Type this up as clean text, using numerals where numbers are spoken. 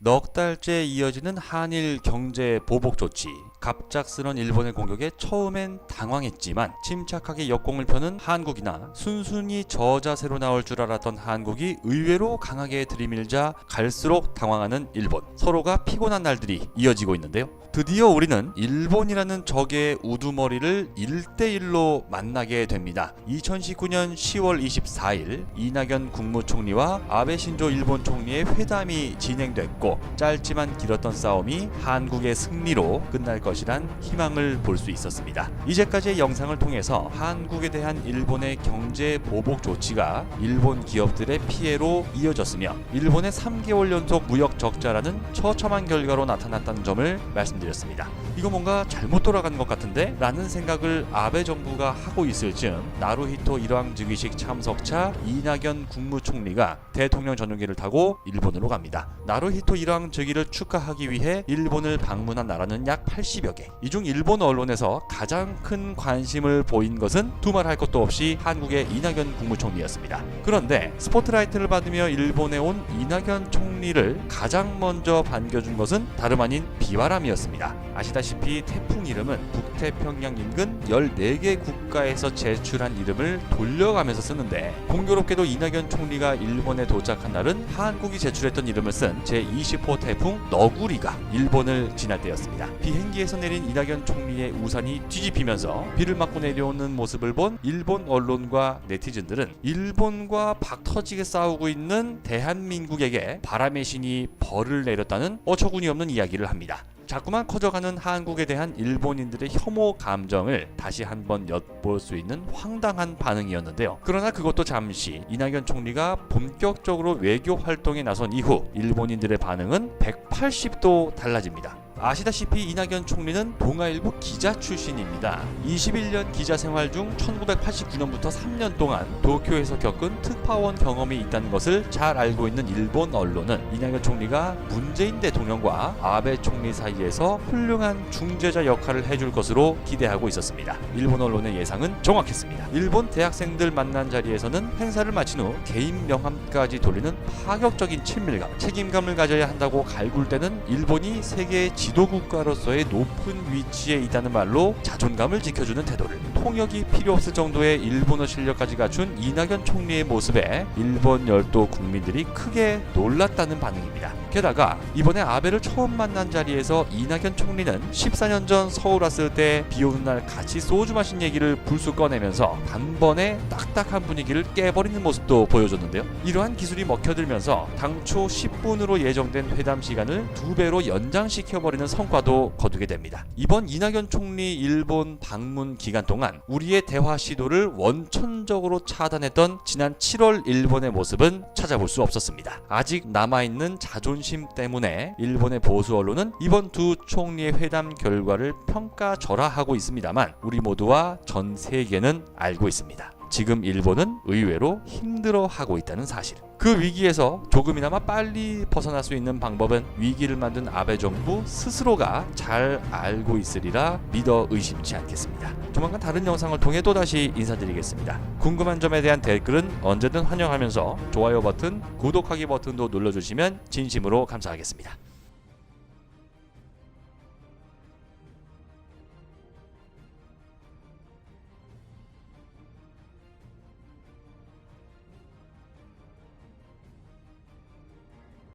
넉 달째 이어지는 한일 경제 보복 조치. 갑작스런 일본의 공격에 처음엔 당황했지만 침착하게 역공을 펴는 한국이나 순순히 저자세로 나올 줄 알았던 한국이 의외로 강하게 들이밀자 갈수록 당황하는 일본. 서로가 피곤한 날들이 이어지고 있는데요. 드디어 우리는 일본이라는 적의 우두머리를 1대1로 만나게 됩니다. 2019년 10월 24일 이낙연 국무총리와 아베 신조 일본 총리의 회담이 진행됐고 짧지만 길었던 싸움이 한국의 승리로 끝날 것이란 희망을 볼 수 있었습니다. 이제까지의 영상을 통해서 한국에 대한 일본의 경제 보복 조치가 일본 기업들의 피해로 이어졌으며 일본의 3개월 연속 무역 적자라는 처참한 결과로 나타났다는 점을 말씀드렸습니다. 이거 뭔가 잘못 돌아간 것 같은데? 라는 생각을 아베 정부가 하고 있을 즈음 나루히토 일왕 즉위식 참석차 이낙연 국무총리가 대통령 전용기를 타고 일본으로 갑니다. 나루히토 일왕 즉위를 축하하기 위해 일본을 방문한 나라는 약 80여 개. 이 중 일본 언론에서 가장 큰 관심을 보인 것은 두말할 것도 없이 한국의 이낙연 국무총리였습니다. 그런데 스포트라이트를 받으며 일본에 온 이낙연 총리를 가장 먼저 반겨준 것은 다름 아닌 비바람이었습니다. 아시다시피 태풍 이름은 북태평양 인근 14개 국가에서 제출한 이름을 돌려가면서 쓰는데 공교롭게도 이낙연 총리가 일본에 도착한 날은 한국이 제출했던 이름을 쓴 제20호 태풍 너구리가 일본을 지날 때였습니다. 비행기에서 내린 이낙연 총리의 우산이 뒤집히면서 비를 맞고 내려오는 모습을 본 일본 언론과 네티즌들은 일본과 박터지게 싸우고 있는 대한민국에게 바람의 신이 벌을 내렸다는 어처구니 없는 이야기를 합니다. 자꾸만 커져가는 한국에 대한 일본인들의 혐오 감정을 다시 한번 엿볼 수 있는 황당한 반응이었는데요. 그러나 그것도 잠시 이낙연 총리가 본격적으로 외교 활동에 나선 이후 일본인들의 반응은 180도 달라집니다. 아시다시피 이낙연 총리는 동아일보 기자 출신입니다. 21년 기자 생활 중 1989년부터 3년 동안 도쿄에서 겪은 특파원 경험이 있다는 것을 잘 알고 있는 일본 언론은 이낙연 총리가 문재인 대통령과 아베 총리 사이에서 훌륭한 중재자 역할을 해줄 것으로 기대하고 있었습니다. 일본 언론의 예상은 정확했습니다. 일본 대학생들 만난 자리에서는 행사를 마친 후 개인 명함까지 돌리는 파격적인 친밀감, 책임감을 가져야 한다고 갈굴대는 일본이 세계의 지도국가로서의 높은 위치에 있다는 말로 자존감을 지켜주는 태도를, 통역이 필요 없을 정도의 일본어 실력까지 갖춘 이낙연 총리의 모습에 일본 열도 국민들이 크게 놀랐다는 반응입니다. 게다가 이번에 아베를 처음 만난 자리에서 이낙연 총리는 14년 전 서울 왔을 때 비오는 날 같이 소주 마신 얘기를 불쑥 꺼내면서 단번에 딱딱한 분위기를 깨버리는 모습도 보여줬는데요. 이러한 기술이 먹혀들면서 당초 10분으로 예정된 회담 시간을 2배로 연장시켜버리는 성과도 거두게 됩니다. 이번 이낙연 총리 일본 방문 기간 동안 우리의 대화 시도를 원천적으로 차단했던 지난 7월 일본의 모습은 찾아볼 수 없었습니다. 아직 남아있는 자존심 때문에 일본의 보수 언론은 이번 두 총리의 회담 결과를 평가절하하고 있습니다만 우리 모두와 전 세계는 알고 있습니다. 지금 일본은 의외로 힘들어하고 있다는 사실. 그 위기에서 조금이나마 빨리 벗어날 수 있는 방법은 위기를 만든 아베 정부 스스로가 잘 알고 있으리라 믿어 의심치 않겠습니다. 조만간 다른 영상을 통해 또다시 인사드리겠습니다. 궁금한 점에 대한 댓글은 언제든 환영하면서 좋아요 버튼, 구독하기 버튼도 눌러주시면 진심으로 감사하겠습니다.